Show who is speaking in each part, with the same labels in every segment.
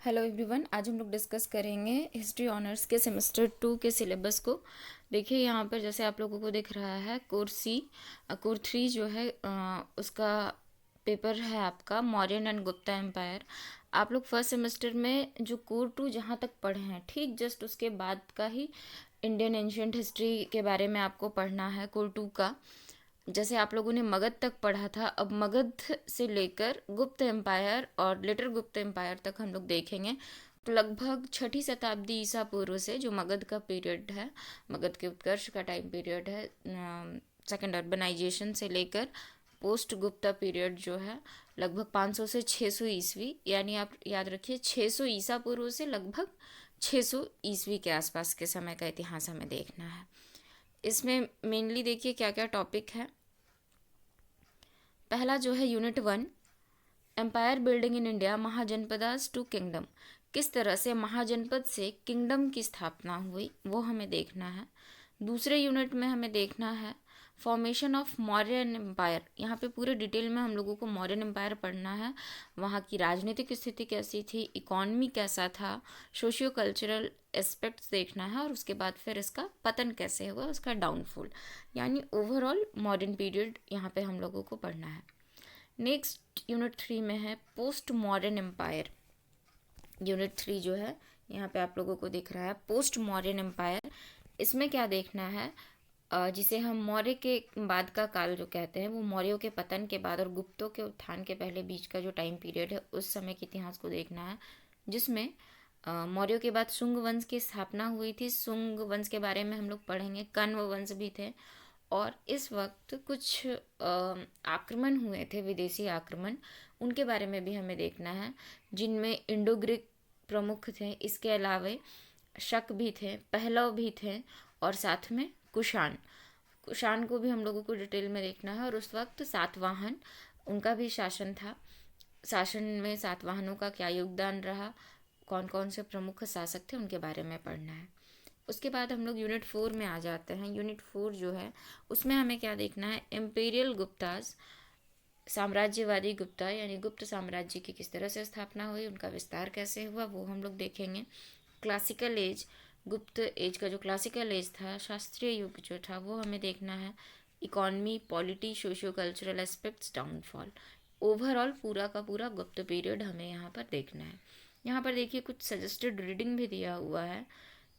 Speaker 1: Hello everyone, आज हम लोग डिस्कस करेंगे हिस्ट्री ऑनर्स के सेमेस्टर 2 के सिलेबस को। देखिए यहाँ पर जैसे आप लोगों को दिख रहा है कोर 3 जो है उसका पेपर है आपका मौर्यन एंड गुप्ता एम्पायर। आप लोग फर्स्ट सेमेस्टर में जो कोर 2 जहाँ तक पढ़े हैं ठीक जस्ट उसके बाद का ही इंडियन एंशियंट हिस्ट्री के बारे में आपको पढ़ना है कोर 2 का। जैसे आप लोगों ने मगध तक पढ़ा था, अब मगध से लेकर गुप्त एम्पायर और लेटर गुप्त एम्पायर तक हम लोग देखेंगे। तो लगभग 6ठी शताब्दी ईसा पूर्व से जो मगध का पीरियड है, मगध के उत्कर्ष का टाइम पीरियड है, सेकेंड अर्बनाइजेशन से लेकर पोस्ट गुप्ता पीरियड जो है लगभग 500 से 600 ईस्वी, यानी आप याद रखिए 600 ईसा पूर्व से लगभग 600 ईस्वी के आसपास के समय का इतिहास हमें देखना है। इसमें मेनली देखिए क्या क्या टॉपिक है। पहला जो है unit 1, empire building in India Mahajanapadas to kingdom. किस तरह से महाजनपद से किंगडम की स्थापना हुई वो हमें देखना है। दूसरे यूनिट में हमें देखना है फॉर्मेशन ऑफ मौर्यन एम्पायर। यहाँ पे पूरे डिटेल में हम लोगों को मौर्यन एम्पायर पढ़ना है, वहाँ की राजनीतिक स्थिति कैसी थी, इकॉनमी कैसा था, सोशियो कल्चरल एस्पेक्ट्स देखना है, और उसके बाद फिर इसका पतन कैसे हुआ, उसका डाउनफॉल, यानी ओवरऑल मॉडर्न पीरियड यहाँ पे हम लोगों को पढ़ना है। नेक्स्ट यूनिट 3 में है पोस्ट मॉडर्न एम्पायर। यूनिट 3 जो है यहाँ पे आप लोगों को दिख रहा है पोस्ट मॉडर्न एम्पायर। इसमें क्या देखना है, जिसे हम मौर्य के बाद का काल जो कहते हैं, वो मौर्यों के पतन के बाद और गुप्तों के उत्थान के पहले बीच का जो टाइम पीरियड है उस समय के इतिहास को देखना है, जिसमें मौर्यों के बाद शुंग वंश की स्थापना हुई थी। शुंग वंश के बारे में हम लोग पढ़ेंगे, कण्व वंश भी थे, और इस वक्त कुछ आक्रमण हुए थे, विदेशी आक्रमण, उनके बारे में भी हमें देखना है, जिनमें इंडो ग्रीक प्रमुख थे, इसके अलावा शक भी थे, पहलव भी थे, और साथ में कुषाण। कुषाण को भी हम लोगों को डिटेल में देखना है। और उस वक्त सातवाहन, उनका भी शासन था। शासन में सातवाहनों का क्या योगदान रहा, कौन कौन से प्रमुख शासक थे, उनके बारे में पढ़ना है। उसके बाद हम लोग यूनिट 4 में आ जाते हैं। यूनिट 4 जो है उसमें हमें क्या देखना है, इम्पीरियल गुप्ताज, साम्राज्यवादी गुप्ता, यानी गुप्त साम्राज्य की किस तरह से स्थापना हुई, उनका विस्तार कैसे हुआ, वो हम लोग देखेंगे। क्लासिकल एज, गुप्त एज का जो क्लासिकल एज था, शास्त्रीय युग जो था, वो हमें देखना है। Economy, polity, socio cultural aspects, downfall, overall पूरा का पूरा गुप्त पीरियड हमें यहाँ पर देखना है। यहाँ पर देखिए कुछ सजेस्टेड रीडिंग भी दिया हुआ है।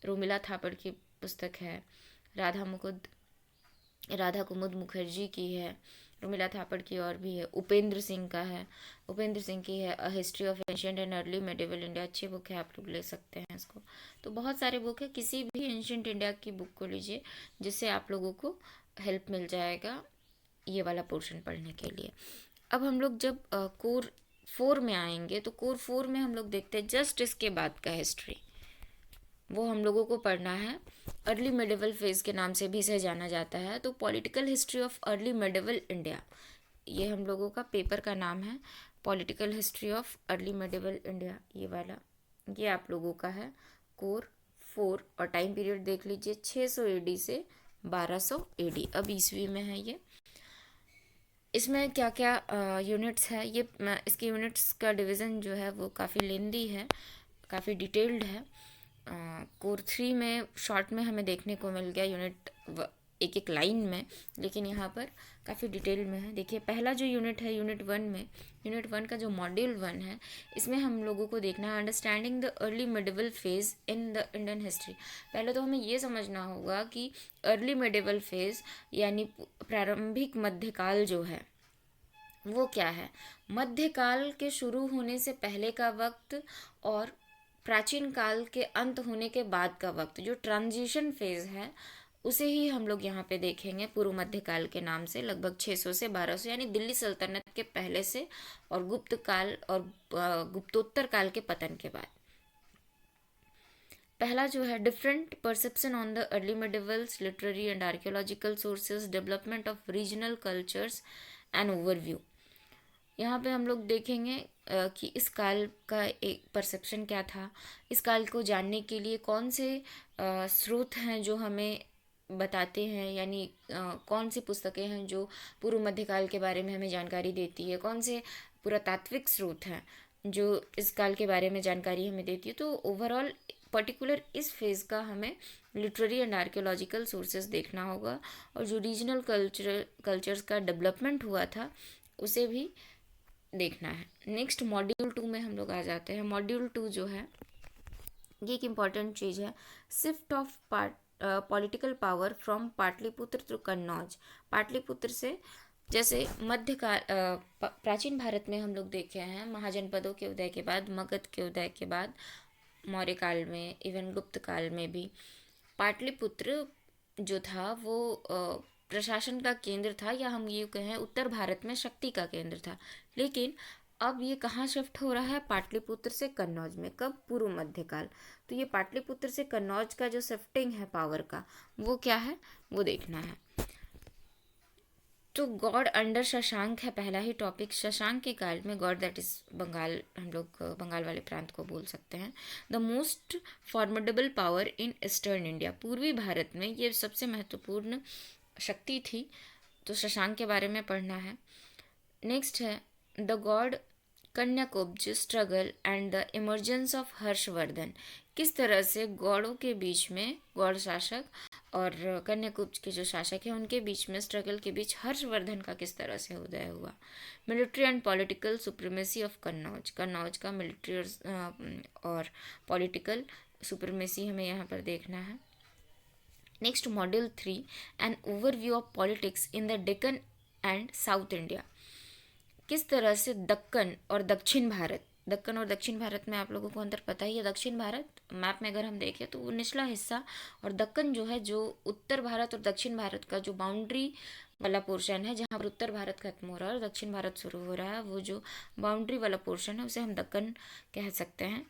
Speaker 1: रोमिला थापड़ की पुस्तक है, राधा कुमुद मुखर्जी की है, रोमिला थापड़ की और भी है, उपेंद्र सिंह का है, उपेंद्र सिंह की है a history of ancient and early medieval India, अच्छी बुक है, आप लोग ले सकते हैं इसको। तो बहुत सारे बुक है, किसी भी एंशियंट इंडिया की बुक को लीजिए जिससे आप लोगों को हेल्प मिल जाएगा ये वाला पोर्शन पढ़ने के लिए। अब हम लोग जब कोर 4 में आएंगे तो कोर 4 में हम लोग देखते हैं जस्ट इसके बाद का हिस्ट्री, वो हम लोगों को पढ़ना है। अर्ली मेडिवल फेज के नाम से भी इसे जाना जाता है। तो political history of early medieval India, ये हम लोगों का पेपर का नाम है, political history of early medieval India, ये वाला, ये आप लोगों का है कोर 4। और टाइम पीरियड देख लीजिए 600 एडी से 1200 एडी, अब ईस्वी में है ये। इसमें क्या क्या यूनिट्स है, ये इसके यूनिट्स का डिवीज़न जो है वो काफ़ी लेंदी है, काफ़ी डिटेल्ड है। कोर 3 में शॉर्ट में हमें देखने को मिल गया यूनिट एक एक लाइन में, लेकिन यहाँ पर काफ़ी डिटेल में है। देखिए पहला जो यूनिट है यूनिट 1 में, यूनिट 1 का जो मॉड्यूल 1 है, इसमें हम लोगों को देखना है understanding the early medieval phase in the Indian history. पहले तो हमें ये समझना होगा कि अर्ली मेडिवल फेज यानी प्रारंभिक मध्यकाल जो है वो क्या है। मध्यकाल के शुरू होने से पहले का वक्त और प्राचीन काल के अंत होने के बाद का वक्त, जो ट्रांजिशन फेज है, उसे ही हम लोग यहाँ पे देखेंगे पूर्व मध्यकाल के नाम से, लगभग 600 से 1200, यानी दिल्ली सल्तनत के पहले से और गुप्त काल और गुप्तोत्तर काल के पतन के बाद। पहला जो है different perception on the early medievals literary and archaeological sources, development of regional cultures and overview. यहाँ पे हम लोग देखेंगे कि इस काल का एक परसेप्शन क्या था, इस काल को जानने के लिए कौन से स्रोत हैं जो हमें बताते हैं, यानी कौन सी पुस्तकें हैं जो पूर्व मध्यकाल के बारे में हमें जानकारी देती है, कौन से पुरातात्विक स्रोत हैं जो इस काल के बारे में जानकारी हमें देती है। तो ओवरऑल पर्टिकुलर इस फेज़ का हमें लिटरेरी एंड आर्कियोलॉजिकल सोर्सेज देखना होगा, और जो रीजनल कल्चर्स का डेवलपमेंट हुआ था उसे भी देखना है। नेक्स्ट मॉड्यूल 2 में हम लोग आ जाते हैं। मॉड्यूल 2 जो है ये एक इम्पॉर्टेंट चीज़ है, shift of political power from Pataliputra to Kannauj. Pataliputra से, जैसे मध्यकाल प्राचीन भारत में हम लोग देखे हैं महाजनपदों के उदय के बाद, मगध के उदय के बाद, मौर्य काल में, इवन गुप्त काल में भी पाटलिपुत्र जो था वो प्रशासन का केंद्र था, या हम ये कहें उत्तर भारत में शक्ति का केंद्र था। लेकिन अब ये कहाँ शिफ्ट हो रहा है? पाटलिपुत्र से कन्नौज में। कब? पूर्व मध्यकाल। तो ये पाटलिपुत्र से कन्नौज का जो शिफ्टिंग है पावर का, वो क्या है, वो देखना है। तो गॉड अंडर शशांक है पहला ही टॉपिक। शशांक के काल में गॉड, दैट इज बंगाल, हम लोग बंगाल वाले प्रांत को बोल सकते हैं। The most formidable power in eastern India, पूर्वी भारत में ये सबसे महत्वपूर्ण शक्ति थी। तो शशांक के बारे में पढ़ना है। नेक्स्ट है the god Kanyakubja struggle and the emergence of Harshavardhana. किस तरह से गौड़ों के बीच में, गौड़ शासक और कन्याकुब्ज के जो शासक हैं उनके बीच में, स्ट्रगल के बीच हर्षवर्धन का किस तरह से उदय हुआ। Military and political supremacy of Kannauj, Kannauj का मिलिट्री और पॉलिटिकल सुप्रीमेसी हमें यहाँ पर देखना है। Next module 3, N overview of politics in the Deccan and south India. किस तरह से दक्कन और दक्षिण भारत, दक्कन और दक्षिण भारत में आप लोगों को अंतर पता ही है। दक्षिण भारत मैप में अगर हम देखें तो वो निचला हिस्सा, और दक्कन जो है, जो उत्तर भारत और दक्षिण भारत का जो बाउंड्री वाला पोर्शन है, जहाँ पर उत्तर भारत खत्म हो रहा है और दक्षिण भारत शुरू हो रहा है, वो जो बाउंड्री वाला पोर्शन है उसे हम दक्कन कह सकते हैं।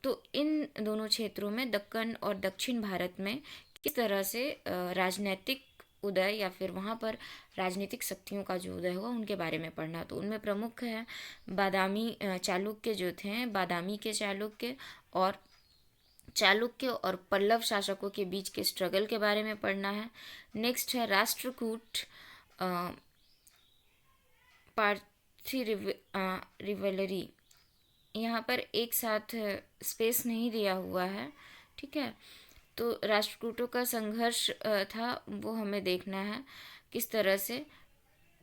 Speaker 1: तो इन दोनों क्षेत्रों में, दक्कन और दक्षिण भारत में, किस तरह से राजनीतिक उदय या फिर वहाँ पर राजनीतिक शक्तियों का जो उदय हुआ उनके बारे में पढ़ना। तो उनमें प्रमुख है बादामी चालुक्य जो थे, बादामी के चालुक्य, और चालुक्य और पल्लव शासकों के बीच के स्ट्रगल के बारे में पढ़ना है। नेक्स्ट है राष्ट्रकूट पार्थी रिवलरी। यहाँ पर एक साथ स्पेस नहीं दिया हुआ है, ठीक है। तो राष्ट्रकूटों का संघर्ष था, वो हमें देखना है किस तरह से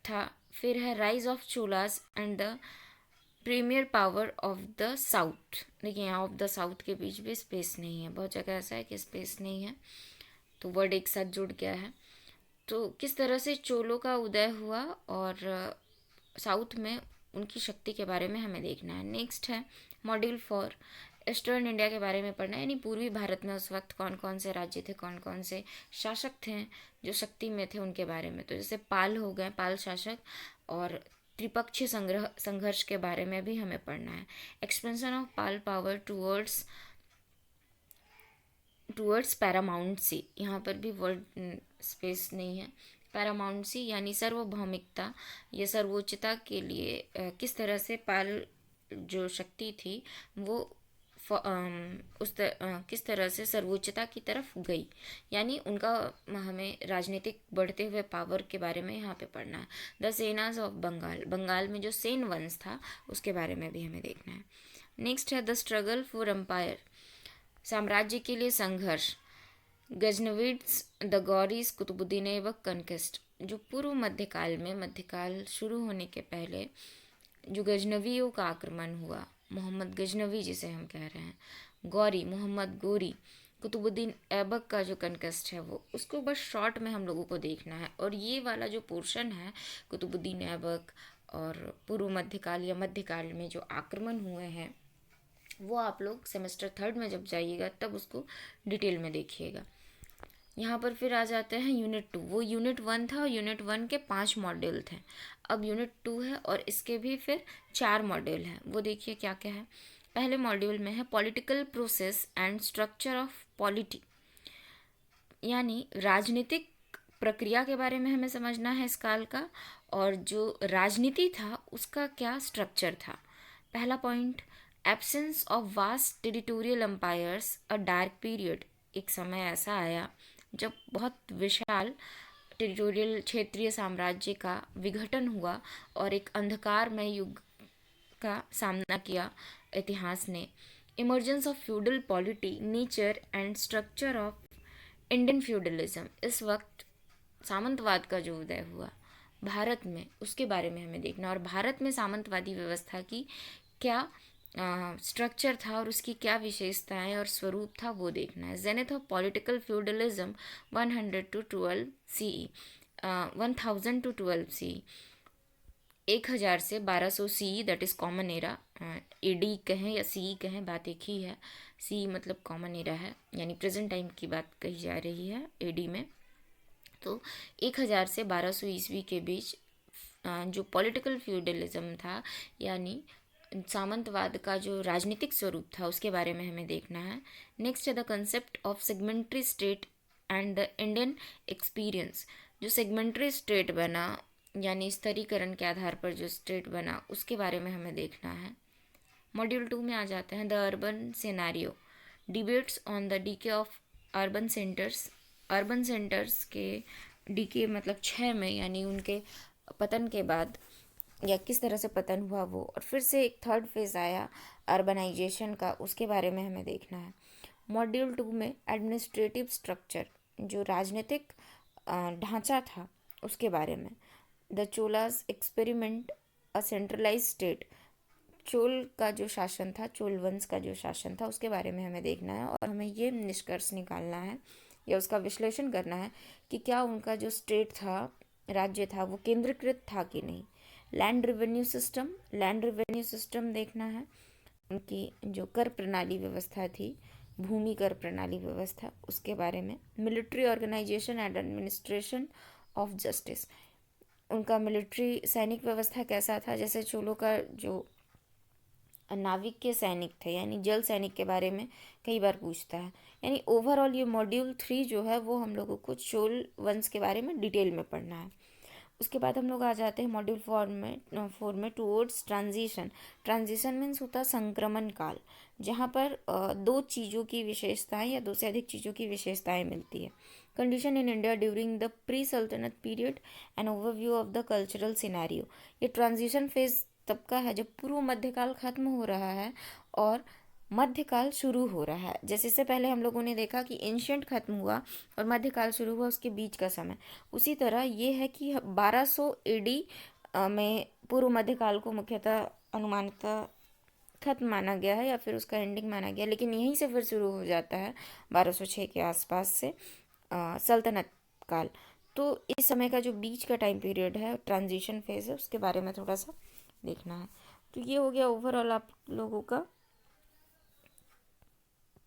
Speaker 1: था। फिर है rise of Cholas and the premier power of the south. देखिए यहाँ ऑफ द साउथ के बीच भी स्पेस नहीं है, बहुत जगह ऐसा है कि स्पेस नहीं है, तो वर्ड एक साथ जुड़ गया है। तो किस तरह से चोलों का उदय हुआ और साउथ में उनकी शक्ति के बारे में हमें देखना है। नेक्स्ट है मॉड्यूल 4, ईस्टर्न इंडिया के बारे में पढ़ना है, यानी पूर्वी भारत में उस वक्त कौन कौन से राज्य थे, कौन कौन से शासक थे जो शक्ति में थे, उनके बारे में। तो जैसे पाल हो गए, पाल शासक, और त्रिपक्षीय संघर्ष के बारे में भी हमें पढ़ना है। Expansion of Pala power towards paramountcy, यहाँ पर भी वर्ड स्पेस नहीं है। पैरामाउंटसी यानी सार्वभौमिकता या सर्वोच्चता के लिए किस तरह से पाल जो शक्ति थी वो किस तरह से सर्वोच्चता की तरफ गई, यानी उनका हमें राजनीतिक बढ़ते हुए पावर के बारे में यहाँ पे पढ़ना है। द सेनाज ऑफ बंगाल, बंगाल में जो सेन वंश था उसके बारे में भी हमें देखना है। नेक्स्ट है द स्ट्रगल फॉर एम्पायर, साम्राज्य के लिए संघर्ष। गजनविड्स, द गौरीज, कुतुबुद्दीन ऐबक कॉन्क्वेस्ट। जो पूर्व मध्यकाल में, मध्यकाल शुरू होने के पहले जो गजनवियों का आक्रमण हुआ, मोहम्मद गजनवी जिसे हम कह रहे हैं, गौरी, मोहम्मद गोरी, कुतुबुद्दीन ऐबक का जो कॉन्क्वेस्ट है वो, उसको बस शॉर्ट में हम लोगों को देखना है। और ये वाला जो पोर्शन है कुतुबुद्दीन ऐबक और पूर्व मध्यकाल या मध्यकाल में जो आक्रमण हुए हैं, वो आप लोग सेमेस्टर 3 में जब जाइएगा तब उसको डिटेल में देखिएगा। यहाँ पर फिर आ जाते हैं यूनिट 2। वो यूनिट 1 था और यूनिट 1 के 5 मॉड्यूल थे। अब यूनिट 2 है और इसके भी फिर 4 मॉड्यूल हैं। वो देखिए क्या क्या है। पहले मॉड्यूल में है political process and structure of polity, यानी राजनीतिक प्रक्रिया के बारे में हमें समझना है इस काल का, और जो राजनीति था उसका क्या स्ट्रक्चर था। पहला point, absence of vast territorial empires, a dark period. एक समय ऐसा आया जब बहुत विशाल टेरिटोरियल क्षेत्रीय साम्राज्य का विघटन हुआ और एक अंधकारमय युग का सामना किया इतिहास ने emergence of feudal polity, nature and structure of Indian feudalism, इस वक्त सामंतवाद का जो उदय हुआ भारत में, उसके बारे में हमें देखना, और भारत में सामंतवादी व्यवस्था की क्या स्ट्रक्चर था और उसकी क्या विशेषताएं और स्वरूप था वो देखना है। Zenith of political feudalism 100 to 12 CE, 1000 to 12 CE, 1000 से 1200 CE, that is common era. AD कहें या CE कहें, बात एक ही है। CE मतलब कॉमन एरा है, यानी प्रेजेंट टाइम की बात कही जा रही है AD में। तो 1000 से 1200 ईस्वी के बीच जो पॉलिटिकल फ्यूडलिज्म था, यानी सामंतवाद का जो राजनीतिक स्वरूप था, उसके बारे में हमें देखना है। नेक्स्ट है the concept of segment tree state and the Indian experience. जो सेगमेंट्री स्टेट बना, यानी स्तरीकरण के आधार पर जो स्टेट बना, उसके बारे में हमें देखना है। मॉड्यूल 2 में आ जाते हैं the urban scenario, debates on the DK of urban centres. Urban centres के डीके मतलब क्षय में, यानी उनके पतन के बाद या किस तरह से पतन हुआ वो, और फिर से एक थर्ड फेज आया अर्बनाइजेशन का, उसके बारे में हमें देखना है। मॉड्यूल 2 में एडमिनिस्ट्रेटिव स्ट्रक्चर, जो राजनीतिक ढांचा था, उसके बारे में। The Cholas experiment a centralize state, Chola का जो शासन था, चोल वंश का जो शासन था, उसके बारे में हमें देखना है, और हमें ये निष्कर्ष निकालना है या उसका विश्लेषण करना है कि क्या उनका जो स्टेट था, राज्य था, वो केंद्रीकृत था कि नहीं। Land revenue system, land revenue system देखना है। उनकी जो कर प्रणाली व्यवस्था थी, भूमि कर प्रणाली व्यवस्था, उसके बारे में। Military organisation and administration of justice, उनका मिलिट्री सैनिक व्यवस्था कैसा था। जैसे चोलों का जो नाविक के सैनिक थे, यानी जल सैनिक के बारे में कई बार पूछता है। यानी ओवरऑल ये मॉड्यूल 3 जो है वो हम लोगों को चोल वंश के बारे में डिटेल में पढ़ना है। उसके बाद हम लोग आ जाते हैं मॉड्यूल 4 में टूवर्ड्स ट्रांजिशन। ट्रांजिशन मीन्स होता है संक्रमण काल, जहाँ पर दो चीज़ों की विशेषताएं या दो से अधिक चीज़ों की विशेषताएं मिलती है। Condition in India during the pre सल्तनत period, an overview of the cultural scenario. ये ट्रांजिशन फेज तब का है जब पूर्व मध्यकाल खत्म हो रहा है और मध्यकाल शुरू हो रहा है। जैसे इससे पहले हम लोगों ने देखा कि एंशिएंट खत्म हुआ और मध्यकाल शुरू हुआ, उसके बीच का समय। उसी तरह ये है कि 1200 AD में पूर्व मध्यकाल को मुख्यतः अनुमानतः खत्म माना गया है या फिर उसका एंडिंग माना गया, लेकिन यहीं से फिर शुरू हो जाता है 1206 के आसपास से सल्तनत काल। तो इस समय का जो बीच का टाइम पीरियड है, ट्रांजिशन फेज है, उसके बारे में थोड़ा सा देखना है। तो ये हो गया ओवरऑल आप लोगों का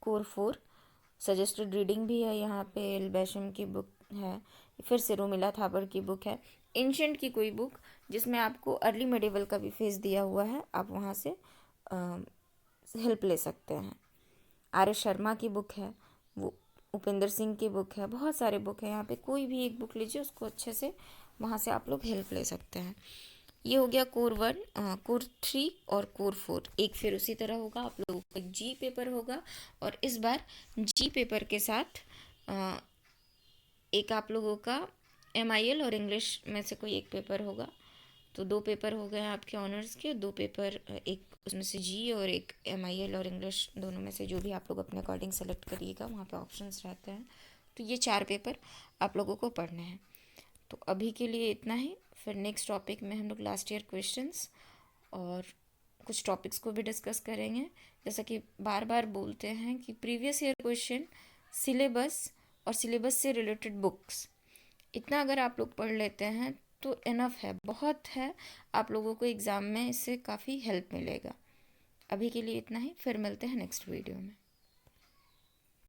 Speaker 1: कोर 4। सजेस्टेड रीडिंग भी है यहाँ पे, एल बैशम की बुक है, फिर से रोमिला थापर की बुक है, एंशिएंट की कोई बुक जिसमें आपको अर्ली मेडिवल का भी फेज दिया हुआ है, आप वहाँ से हेल्प ले सकते हैं। आर एस शर्मा की बुक है, वो उपेंद्र सिंह की बुक है, बहुत सारे बुक है यहाँ पे, कोई भी एक बुक लीजिए, उसको अच्छे से वहाँ से आप लोग हेल्प ले सकते हैं। ये हो गया कोर 1, कोर 3 और कोर 4। एक फिर उसी तरह होगा, आप लोगों का एक जी पेपर होगा, और इस बार जी पेपर के साथ एक आप लोगों का MIL और इंग्लिश में से कोई एक पेपर होगा। तो 2 पेपर हो गए आपके ऑनर्स के, 2 पेपर, एक उसमें से जी और एक MIL और इंग्लिश, दोनों में से जो भी आप लोग अपने अकॉर्डिंग सेलेक्ट करिएगा, वहाँ पे ऑप्शंस रहते हैं। तो ये 4 पेपर आप लोगों को पढ़ने हैं। तो अभी के लिए इतना ही, फिर नेक्स्ट टॉपिक में हम लोग लास्ट ईयर क्वेश्चंस और कुछ टॉपिक्स को भी डिस्कस करेंगे। जैसा कि बार बार बोलते हैं कि प्रीवियस ईयर क्वेश्चन, सिलेबस और सिलेबस से रिलेटेड बुक्स, इतना अगर आप लोग पढ़ लेते हैं तो इनफ है, बहुत है, आप लोगों को एग्ज़ाम में इससे काफ़ी हेल्प मिलेगा। अभी के लिए इतना ही, फिर मिलते हैं नेक्स्ट वीडियो में।